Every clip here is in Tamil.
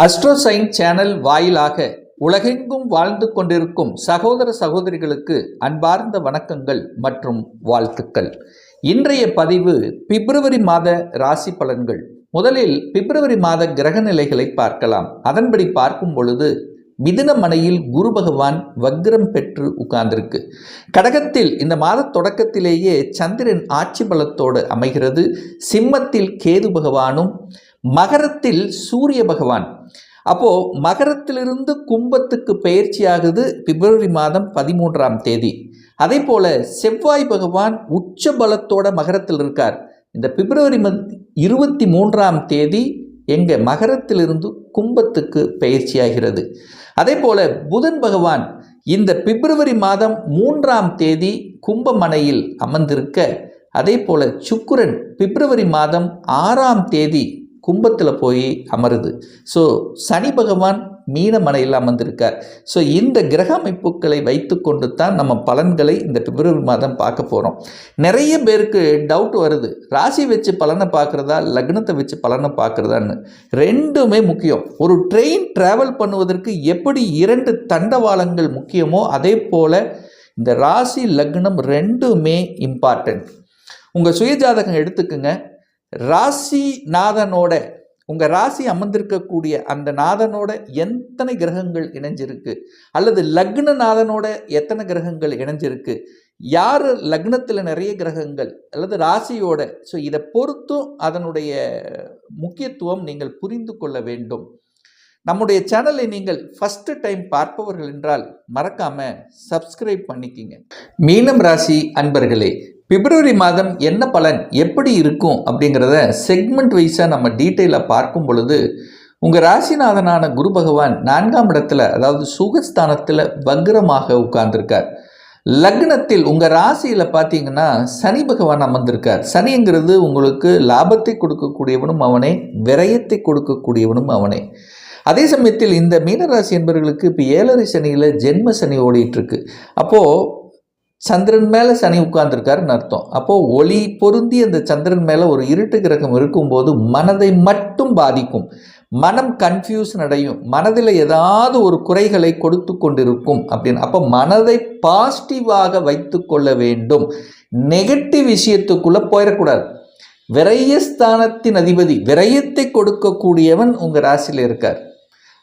அஸ்ட்ரோசைன் சேனல் வாயிலாக உலகெங்கும் வாழ்ந்து கொண்டிருக்கும் சகோதர சகோதரிகளுக்கு அன்பார்ந்த வணக்கங்கள் மற்றும் வாழ்த்துக்கள். இன்றைய பதிவு பிப்ரவரி மாத ராசி பலன்கள். முதலில் பிப்ரவரி மாத கிரக நிலைகளை பார்க்கலாம். அதன்படி பார்க்கும் பொழுது மிதுன மனையில் குரு பகவான் வக்ரம் பெற்று உட்கார்ந்திருக்கு. கடகத்தில் இந்த மாத தொடக்கத்திலேயே சந்திரன் ஆட்சி பலத்தோடு அமைகிறது. சிம்மத்தில் கேது பகவானும், மகரத்தில் சூரிய பகவான். அப்போது மகரத்திலிருந்து கும்பத்துக்கு பயிற்சி ஆகுது பிப்ரவரி மாதம் 13ஆம் தேதி. அதே போல் செவ்வாய் பகவான் உச்ச பலத்தோட மகரத்தில் இருக்கார். இந்த பிப்ரவரி 23ஆம் தேதி எங்கள் மகரத்திலிருந்து கும்பத்துக்கு பயிற்சி ஆகிறது. அதே போல் புதன் பகவான் இந்த பிப்ரவரி மாதம் 3ஆம் தேதி கும்பமனையில் அமர்ந்திருக்க, அதே போல் சுக்கிரன் பிப்ரவரி மாதம் 6ஆம் தேதி கும்பத்தில் போய் அமருது. ஸோ சனி பகவான் மீனமனையில் அமர்ந்திருக்கார். ஸோ இந்த கிரக அமைப்புகளை வைத்து கொண்டு தான் நம்ம பலன்களை இந்த பிப்ரவரி மாதம் பார்க்க போகிறோம். நிறைய பேருக்கு டவுட் வருது, ராசி வச்சு பலனை பார்க்குறதா லக்னத்தை வச்சு பலனை பார்க்குறதான்னு. ரெண்டுமே முக்கியம். ஒரு ட்ரெயின் ட்ராவல் பண்ணுவதற்கு எப்படி 2 தண்டவாளங்கள் முக்கியமோ அதே போல் இந்த ராசி லக்னம் ரெண்டுமே இம்பார்ட்டன்ட். உங்கள் சுயஜாதகம் எடுத்துக்குங்க. ராசி நாதனோட உங்கள் ராசி அமர்ந்திருக்கக்கூடிய அந்த நாதனோட எத்தனை கிரகங்கள் இணைஞ்சிருக்கு, அல்லது லக்ன நாதனோட எத்தனை கிரகங்கள் இணைஞ்சிருக்கு, யார் லக்னத்தில் நிறைய கிரகங்கள் அல்லது ராசியோட. ஸோ இதை பொறுத்தும் அதனுடைய முக்கியத்துவம் நீங்கள் புரிந்து கொள்ள வேண்டும். நம்முடைய சேனலை நீங்கள் ஃபஸ்ட்டு டைம் பார்ப்பவர்கள் என்றால் மறக்காமல் சப்ஸ்கிரைப் பண்ணிக்கிங்க. மீனம் ராசி அன்பர்களே, பிப்ரவரி மாதம் என்ன பலன் எப்படி இருக்கும் அப்படிங்கிறத செக்மெண்ட் வைஸாக நம்ம டீட்டெயிலாக பார்க்கும் பொழுது, உங்கள் ராசிநாதனான குரு பகவான் 4ஆம் இடத்துல, அதாவது சுகஸ்தானத்தில் வக்ரமாக உட்கார்ந்துருக்கார். லக்னத்தில் உங்கள் ராசியில் பார்த்தீங்கன்னா சனி பகவான் அமர்ந்திருக்கார். சனிங்கிறது உங்களுக்கு லாபத்தை கொடுக்கக்கூடியவனும் அவனே, விரயத்தை கொடுக்கக்கூடியவனும் அவனே. அதே சமயத்தில் இந்த மீனராசி என்பவர்களுக்கு இப்போ 7.5 சனியில் ஜென்ம சனி ஓடிட்டுருக்கு. அப்போது சந்திரன் மேலே சனி உட்கார்ந்துருக்காருன்னு அர்த்தம். அப்போது ஒளி பொருந்தி அந்த சந்திரன் மேலே ஒரு இருட்டு கிரகம் இருக்கும்போது மனதை மட்டும் பாதிக்கும். மனம் கன்ஃபியூஷன் அடையும். மனதில் ஏதாவது ஒரு குறைகளை கொடுத்து கொண்டிருக்கும் அப்படின்னு. அப்போ மனதை பாசிட்டிவாக வைத்து கொள்ள வேண்டும். நெகட்டிவ் விஷயத்துக்குள்ளே போயிடக்கூடாது. விரயஸ்தானத்தின் அதிபதி, விரயத்தை கொடுக்கக்கூடியவன் உங்கள் ராசியில் இருக்கார்.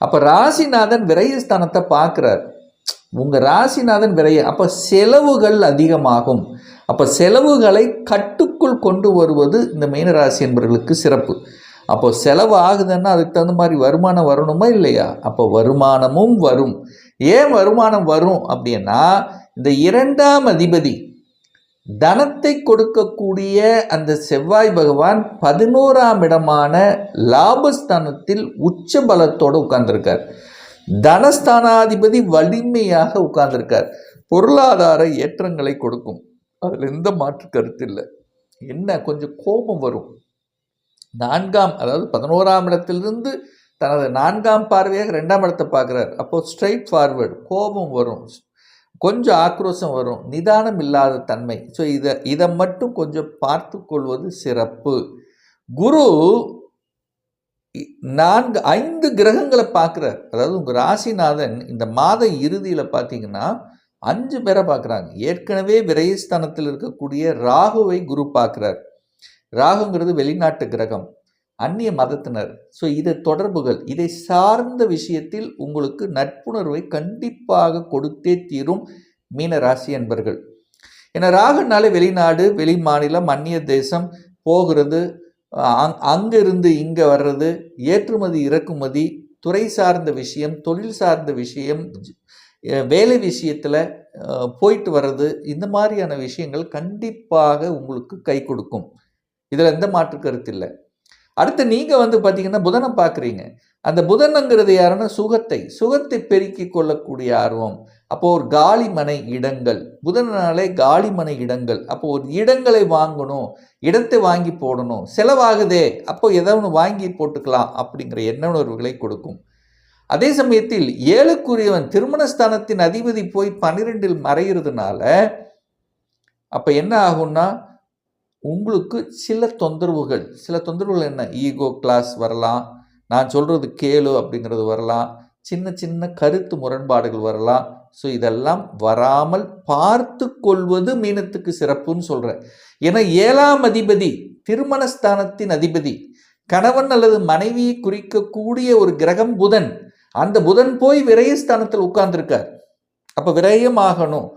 அப்போ ராசிநாதன் விரயஸ்தானத்தை பார்க்குறார். உங்கள் ராசிநாதன் விரைய, அப்போ செலவுகள் அதிகமாகும். அப்போ செலவுகளை கட்டுக்குள் கொண்டு வருவது இந்த மீனராசி என்பவர்களுக்கு சிறப்பு. அப்போ செலவு ஆகுதுன்னா அதுக்கு தகுந்த மாதிரி வருமானம் வரணுமா இல்லையா? அப்போ வருமானமும் வரும். ஏன் வருமானம் வரும் அப்படின்னா, இந்த 2ஆம் அதிபதி தனத்தை கொடுக்கக்கூடிய அந்த செவ்வாய் பகவான் 11ஆம் இடமான லாபஸ்தானத்தில் உச்ச பலத்தோடு உட்கார்ந்துருக்கார். தனஸ்தானாதிபதி வலிமையாக உட்கார்ந்திருக்கார். பொருளாதார ஏற்றங்களை கொடுக்கும். அதில் எந்த மாற்று கருத்து இல்லை. என்ன கொஞ்சம் கோபம் வரும். 4ஆம், அதாவது 11ஆம் இடத்திலிருந்து தனது 4ஆம் பார்வையாக 2ஆம் இடத்தை பார்க்குறார். அப்போது ஸ்ட்ரைட் ஃபார்வர்டு கோபம் வரும், கொஞ்சம் ஆக்ரோஷம் வரும், நிதானம் இல்லாத தன்மை. ஸோ இதை மட்டும் கொஞ்சம் பார்த்து கொள்வது சிறப்பு. குரு 5 கிரகங்களை பார்க்குறார். அதாவது உங்கள் ராசிநாதன் இந்த மாத இறுதியில் பார்த்தீங்கன்னா 5 பேரை பார்க்குறாங்க. ஏற்கனவே விரயஸ்தானத்தில் இருக்கக்கூடிய ராகுவை குரு பார்க்குறார். ராகுங்கிறது வெளிநாட்டு கிரகம், அந்நிய மதத்தினர். ஸோ இதை தொடர்புகள், இதை சார்ந்த விஷயத்தில் உங்களுக்கு நட்புணர்வை கண்டிப்பாக கொடுத்தே தீரும் மீன ராசி என்பர்கள். ஏன்னா ராகுனாலே வெளிநாடு, வெளி மாநிலம், அந்நிய தேசம் போகிறது, அங்கிருந்து இங்கே வர்றது, ஏற்றுமதி இறக்குமதி, துறை சார்ந்த விஷயம், தொழில் சார்ந்த விஷயம், வேலை விஷயத்தில் போயிட்டு வர்றது, இந்த மாதிரியான விஷயங்கள் கண்டிப்பாக உங்களுக்கு கை கொடுக்கும். இதில் எந்த மாற்று கருத்து இல்லை. அடுத்து நீங்கள் பார்த்தீங்கன்னா புதனை பார்க்குறீங்க. அந்த புதனுங்கிறது யாருன்னா சுகத்தை பெருக்கி கொள்ளக்கூடிய ஆர்வம். அப்போது ஒரு காலிமனை இடங்கள், புதனாலே காலிமனை இடங்கள். அப்போது ஒரு இடங்களை வாங்கணும், இடத்தை வாங்கி போடணும், செலவாகுதே, அப்போ ஏதோ ஒன்று வாங்கி போட்டுக்கலாம் அப்படிங்கிற எண்ணuணர்வுகளை கொடுக்கும். அதே சமயத்தில் 7க்குரியவன் திருமணஸ்தானத்தின் அதிபதி போய் 12இல் மறைகிறதுனால அப்போ என்ன ஆகும்னா, உங்களுக்கு சில தொந்தரவுகள் என்ன, ஈகோ கிளாஸ் வரலாம், நான் சொல்கிறது கேளு அப்படிங்கிறது வரலாம், சின்ன சின்ன கருத்து முரண்பாடுகள் வரலாம். ஸோ இதெல்லாம் வராமல் பார்த்து கொள்வது மீனத்துக்கு சிறப்புன்னு சொல்கிறேன். ஏன்னா 7ஆம் அதிபதி திருமணஸ்தானத்தின் அதிபதி, கணவன் அல்லது மனைவியை குறிக்கக்கூடிய ஒரு கிரகம் புதன். அந்த புதன் போய் விரயஸ்தானத்தில் உட்கார்ந்துருக்கார். அப்போ விரயம் ஆகணும்,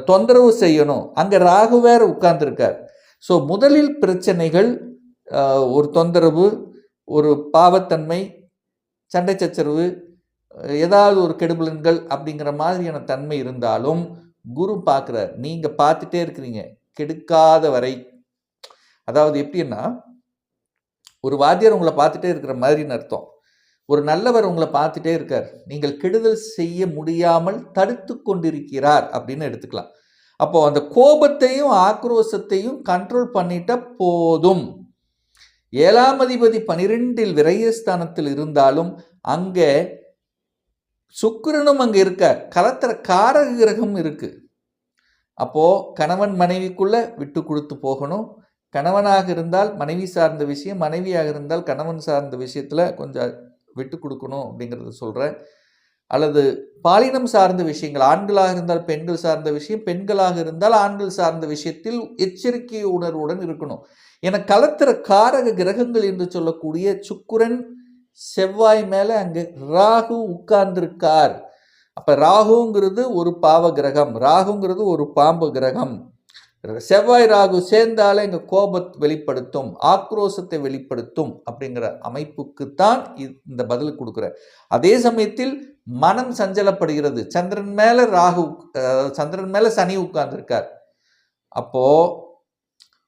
தொந்தரவு செய்யணும். அங்கே ராகு வேற உட்கார்ந்துருக்கார். ஸோ முதலில் பிரச்சனைகள், ஒரு தொந்தரவு, ஒரு பாவத்தன்மை, சண்டை சச்சரவு, ஏதாவது ஒரு கெடுபலன்கள் அப்படிங்கிற மாதிரியான தன்மை இருந்தாலும் குரு பார்க்குறார். நீங்கள் பார்த்துட்டே இருக்கிறீங்க கெடுக்காத வரை. அதாவது எப்படின்னா, ஒரு வாத்தியார் உங்களை பார்த்துட்டே இருக்கிற மாதிரின்னு அர்த்தம். ஒரு நல்லவர் உங்களை பார்த்துட்டே இருக்கார், நீங்கள் கெடுதல் செய்ய முடியாமல் தடுத்து கொண்டிருக்கிறார் அப்படின்னு எடுத்துக்கலாம். அப்போ அந்த கோபத்தையும் ஆக்ரோஷத்தையும் கண்ட்ரோல் பண்ணிட்ட போதும். 7ஆம் அதிபதி 12இல் விரயஸ்தானத்தில் இருந்தாலும் அங்கே சுக்கிரனும் அங்கே இருக்க, கலத்திர காரக கிரகம் இருக்கு. அப்போ கணவன் மனைவிக்குள்ள விட்டு கொடுத்து போகணும். கணவனாக இருந்தால் மனைவி சார்ந்த விஷயம், மனைவியாக இருந்தால் கணவன் சார்ந்த விஷயத்தில் கொஞ்சம் விட்டு கொடுக்கணும் அப்படிங்கிறத சொல்கிறேன். அல்லது பாலினம் சார்ந்த விஷயங்கள், ஆண்களாக இருந்தால் பெண்கள் சார்ந்த விஷயம், பெண்களாக இருந்தால் ஆண்கள் சார்ந்த விஷயத்தில் எச்சரிக்கை உணர்வுடன் இருக்கணும். என கலத்திர காரக கிரகங்கள் என்று சொல்லக்கூடிய சுக்கிரன் செவ்வாய் மேலே அங்கே ராகு உட்கார்ந்திருக்கார். அப்போ ராகுங்கிறது ஒரு பாவ கிரகம், ராகுங்கிறது ஒரு பாம்பு கிரகம். செவ்வாய் ராகு சேர்ந்தாலே இங்கே கோபத்தை வெளிப்படுத்தும், ஆக்ரோஷத்தை வெளிப்படுத்தும் அப்படிங்கிற அமைப்புக்குத்தான் இந்த பதில் கொடுக்குறேன். அதே சமயத்தில் மனம் சஞ்சலப்படுகிறது. சந்திரன் மேலே ராகு, சந்திரன் மேலே சனி உட்கார்ந்துருக்கார். அப்போ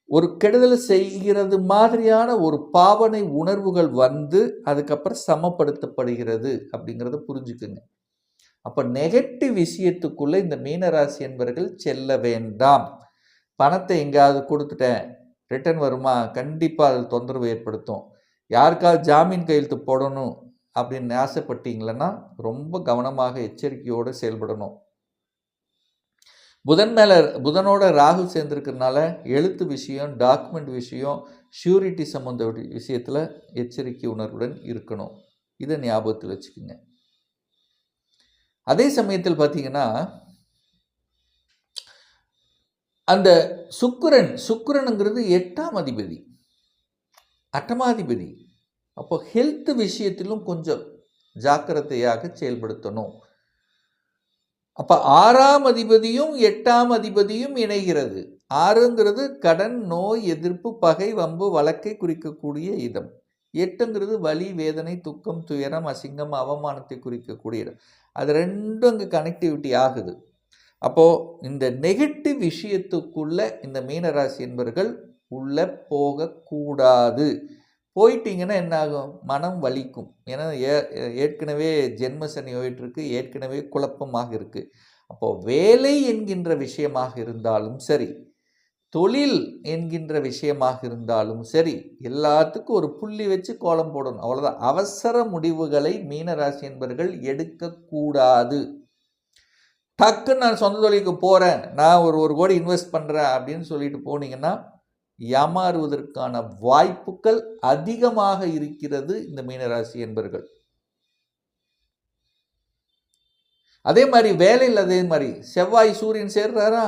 ஒரு கெடுதல் செய்கிறது மாதிரியான ஒரு பாவனை உணர்வுகள் வந்து அதுக்கப்புறம் சமப்படுத்தப்படுகிறது அப்படிங்கிறத புரிஞ்சுக்குங்க. அப்போ நெகட்டிவ் விஷயத்துக்குள்ளே இந்த மீனராசி என்பவர்கள் செல்ல வேண்டாம். பணத்தை எங்கேயாவது கொடுத்துட்டேன், ரிட்டர்ன் வருமா, கண்டிப்பாக அது தொந்தரவு ஏற்படுத்தும். யாருக்காவது ஜாமீன் கையெழுத்து போடணும் அப்படின்னு ஆசைப்பட்டீங்களன்னா ரொம்ப கவனமாக எச்சரிக்கையோடு செயல்படணும். புதனோட ராகு சேர்ந்துருக்கிறதுனால எழுத்து விஷயம், டாக்குமெண்ட் விஷயம், ஷூரிட்டி சம்மந்த விஷயத்தில் எச்சரிக்கை உணர்வுடன் இருக்கணும். இதை ஞாபகத்தில் வச்சுக்கோங்க. அதே சமயத்தில் பார்த்தீங்கன்னா, அந்த சுக்கிரனுங்கிறது 8ஆம் அதிபதி, அட்டமாதிபதி. அப்போ ஹெல்த் விஷயத்திலும் கொஞ்சம் ஜாக்கிரதையாக செயல்படுத்தணும். அப்போ 6ஆம் அதிபதியும் 8ஆம் அதிபதியும் இணைகிறது. 6ங்கிறது கடன், நோய், எதிர்ப்பு, பகை, வம்பு, வழக்கை குறிக்கக்கூடிய இடம். 8ங்கிறது வலி, வேதனை, துக்கம், துயரம், அசிங்கம், அவமானத்தை குறிக்கக்கூடிய இடம். அது ரெண்டும் அங்கே கனெக்டிவிட்டி ஆகுது. அப்போது இந்த நெகட்டிவ் விஷயத்துக்குள்ள இந்த மீனராசி என்பவர்கள் உள்ளே போகக்கூடாது. போயிட்டீங்கன்னா என்ன ஆகும்? மனம் வலிக்கும். ஏன்னா ஏற்கனவே ஜென்ம சனி ஓயிட்டுருக்கு, ஏற்கனவே குழப்பமாக இருக்குது. அப்போது வேலை என்கின்ற விஷயமாக இருந்தாலும் சரி, தொழில் என்கின்ற விஷயமாக இருந்தாலும் சரி, எல்லாத்துக்கும் ஒரு புள்ளி வச்சு கோலம் போடணும், அவ்வளோதான். அவசர முடிவுகளை மீனராசி என்பவர்கள் எடுக்கக்கூடாது. டக்குன்னு நான் சொந்த தொழிலுக்கு போகிறேன், நான் ஒரு 1 கோடி இன்வெஸ்ட் பண்ணுறேன் அப்படின்னு சொல்லிட்டு போனீங்கன்னா ஏமாறுவதற்கான வாய்ப்புகள் அதிகமாக இருக்கிறது இந்த மீனராசி என்பவர்கள். அதே மாதிரி வேலையில் அதே மாதிரி செவ்வாய் சூரியன் சேர்றாரா,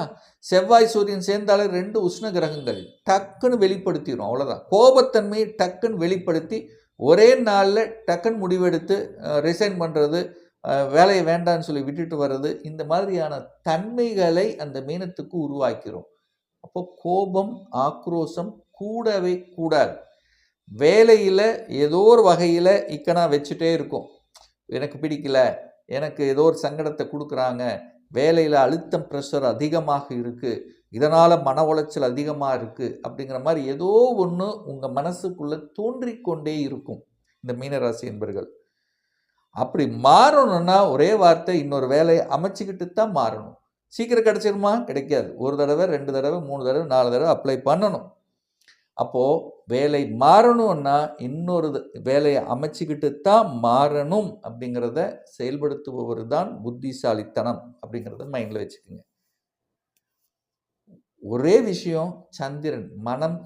செவ்வாய் சூரியன் சேர்ந்தாலே 2 உஷ்ண கிரகங்கள் டக்குன்னு வெளிப்படுத்திடும், அவ்வளோதான். கோபத்தன்மையை டக்குன்னு வெளிப்படுத்தி ஒரே நாளில் டக்குன்னு முடிவெடுத்து ரிசைன் பண்ணுறது, வேலையை வேண்டான்னு சொல்லி விட்டுட்டு வர்றது, இந்த மாதிரியான தன்மைகளை அந்த மீனத்துக்கு உருவாக்கிறோம். அப்போ கோபம், ஆக்ரோஷம் கூடவே கூடாது. வேலையில் ஏதோ ஒரு வகையில் இக்கனா வச்சுட்டே இருக்கும். எனக்கு பிடிக்கல, எனக்கு ஏதோ ஒரு சங்கடத்தை கொடுக்குறாங்க, வேலையில் அழுத்தம், ப்ரெஷர் அதிகமாக இருக்குது, இதனால் மன உளைச்சல் அதிகமாக இருக்குது அப்படிங்கிற மாதிரி ஏதோ ஒன்று உங்கள் மனசுக்குள்ளே தோன்றிக்கொண்டே இருக்கும் இந்த மீனராசி என்பர்கள். அப்படி மாறணும்னா ஒரே வார்த்தை, இன்னொரு வேலையை அமைச்சிக்கிட்டு தான் மாறணும். சீக்கிரம் கிடைச்சிருமா? கிடைக்காது. 1 தடவை, 2 தடவை, 3 தடவை, 4 தடவை அப்ளை பண்ணணும். அப்போது வேலை மாறணும்னா இன்னொரு வேலையை அமைச்சிக்கிட்டு தான் மாறணும் அப்படிங்கிறத செயல்படுத்துபவர் தான் புத்திசாலித்தனம் அப்படிங்கிறத மைண்டில் வச்சுக்கோங்க. ஒரே விஷயம், சந்திரன் மனம்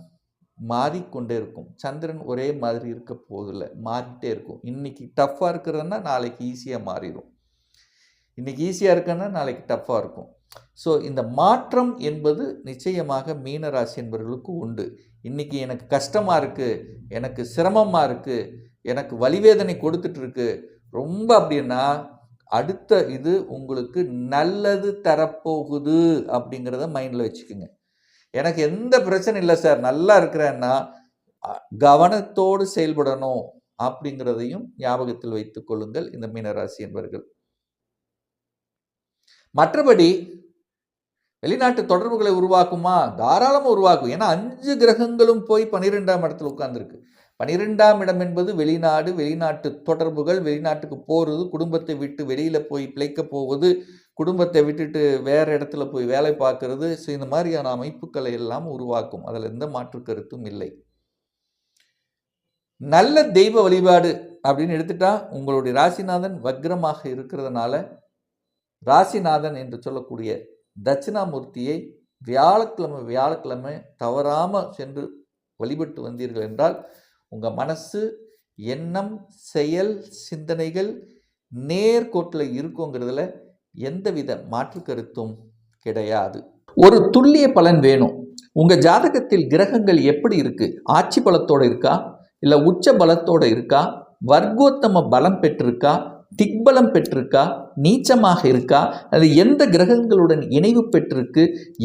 மாறிக்கொண்டே இருக்கும். சந்திரன் ஒரே மாதிரி இருக்க போதில்லை, மாறிட்டே இருக்கும். இன்னைக்கு டஃப்பாக இருக்கிறதுனா நாளைக்கு ஈஸியாக மாறிடும். இன்னைக்கு ஈஸியாக இருக்குன்னா நாளைக்கு டஃப்பாக இருக்கும். ஸோ இந்த மாற்றம் என்பது நிச்சயமாக மீனராசி என்பவர்களுக்கு உண்டு. இன்னைக்கு எனக்கு கஷ்டமாக இருக்குது, எனக்கு சிரமமாக இருக்குது, எனக்கு வலிவேதனை கொடுத்துட்ருக்கு ரொம்ப அப்படின்னா, அடுத்த இது உங்களுக்கு நல்லது தரப்போகுது அப்படிங்கிறத மைண்டில் வச்சுக்கோங்க. எனக்கு எந்த பிரச்சனை இல்லை சார், நல்லா இருக்கிறேன்னா கவனத்தோடு செயல்படணும் அப்படிங்கிறதையும் ஞாபகத்தில் வைத்துக் கொள்ளுங்கள் இந்த மீனராசி என்பவர்கள். மற்றபடி வெளிநாட்டு தொடர்புகளை உருவாக்குமா? தாராளமாக உருவாக்கும். ஏன்னா 5 கிரகங்களும் போய் 12ஆம் இடத்துல உட்கார்ந்துருக்கு. 12ஆம் இடம் என்பது வெளிநாடு, வெளிநாட்டு தொடர்புகள், வெளிநாட்டுக்கு போகிறது, குடும்பத்தை விட்டு வெளியில் போய் பிழைக்க போவது, குடும்பத்தை விட்டுட்டு வேறு இடத்துல போய் வேலை பார்க்கறது. ஸோ இந்த மாதிரியான அமைப்புகளை எல்லாம் உருவாக்கும். அதில் எந்த மாற்று கருத்தும் இல்லை. நல்ல தெய்வ வழிபாடு அப்படின்னு எடுத்துட்டா, உங்களுடைய ராசிநாதன் வக்ரமாக இருக்கிறதுனால ராசிநாதன் என்று சொல்லக்கூடிய தட்சிணாமூர்த்தியை வியாழக்கிழமை தவறாமல் சென்று வழிபட்டு வந்தீர்கள் என்றால் உங்கள் மனசு, எண்ணம், செயல், சிந்தனைகள் நேர்கோட்டில் இருக்குங்கிறதுல எந்தவித மாற்று கருத்தும் கிடையாது. ஒரு துல்லிய பலன் வேணும். உங்கள் ஜாதகத்தில் கிரகங்கள் எப்படி இருக்குது? ஆட்சி பலத்தோடு இருக்கா, இல்லை உச்ச பலத்தோடு இருக்கா, வர்க்கோத்தம பலம் பெற்றிருக்கா, திக்பலம் பெற்றிருக்கா, நீச்சமாக இருக்கா, அது எந்த கிரகங்களுடன் இணைவு பெற்றிருக்கு,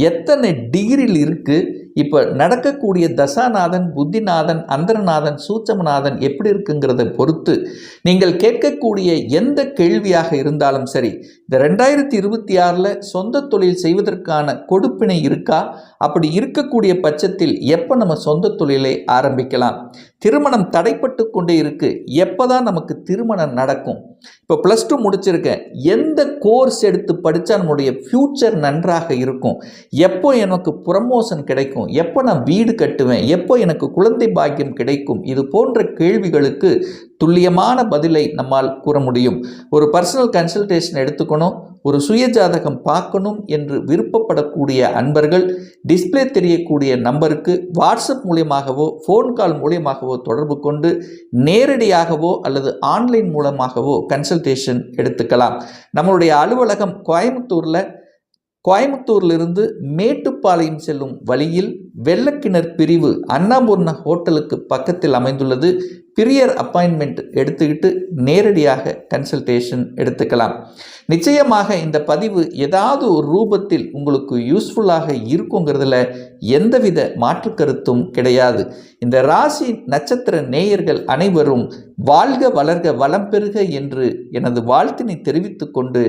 எத்தனை டிகிரியில் இருக்குது, இப்போ நடக்கக்கூடிய தசாநாதன், புத்திநாதன், அந்தரநாதன், சூட்சமநாதன் எப்படி இருக்குங்கிறத பொறுத்து நீங்கள் கேட்கக்கூடிய எந்த கேள்வியாக இருந்தாலும் சரி, இந்த 2026 சொந்த தொழில் செய்வதற்கான கொடுப்பினை இருக்கா, அப்படி இருக்கக்கூடிய பட்சத்தில் எப்போ நம்ம சொந்த தொழிலை ஆரம்பிக்கலாம், திருமணம் தடைப்பட்டு கொண்டே இருக்கு, எப்போதான் நமக்கு திருமணம் நடக்கும், இப்போ +2 முடிச்சிருக்கேன், எந்த கோர்ஸ் எடுத்து படித்தா நம்முடைய ஃப்யூச்சர் நன்றாக இருக்கும், எப்போ எனக்கு ப்ரமோஷன் கிடைக்கும், எப்போ நான் வீடு கட்டுவேன், எப்போ எனக்கு குழந்தை பாக்கியம் கிடைக்கும், இது போன்ற கேள்விகளுக்கு துல்லியமான பதிலை நம்மால் கூற முடியும். ஒரு பர்சனல் கன்சல்டேஷன் எடுத்துக்கணும், ஒரு சுயஜாதகம் பார்க்கணும் என்று விருப்பப்படக்கூடிய அன்பர்கள் டிஸ்பிளே தெரியக்கூடிய நம்பருக்கு வாட்ஸ்அப் மூலியமாகவோ ஃபோன் கால் மூலியமாகவோ தொடர்பு கொண்டு நேரடியாகவோ அல்லது ஆன்லைன் மூலமாகவோ கன்சல்டேஷன் எடுத்துக்கலாம். நம்மளுடைய அலுவலகம் கோயம்புத்தூரிலிருந்து மேட்டுப்பாளையம் செல்லும் வழியில் வெள்ளக்கிணர் பிரிவு அண்ணாபூர்ணா ஹோட்டலுக்கு பக்கத்தில் அமைந்துள்ளது. பிரியர் அப்பாயின்மெண்ட் எடுத்துக்கிட்டு நேரடியாக கன்சல்டேஷன் எடுத்துக்கலாம். நிச்சயமாக இந்த பதிவு ஏதாவது ஒரு ரூபத்தில் உங்களுக்கு யூஸ்ஃபுல்லாக இருக்குங்கிறதுல எந்தவித மாற்று கருத்தும் கிடையாது. இந்த ராசி நட்சத்திர நேயர்கள் அனைவரும் வாழ்க வளர்க வளம் பெறுக என்று எனது வாழ்த்தினை தெரிவித்துக் கொண்டு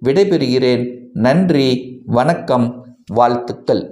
விடைபெறுகிறேன். நன்றி, வணக்கம், வாழ்த்துக்கள்.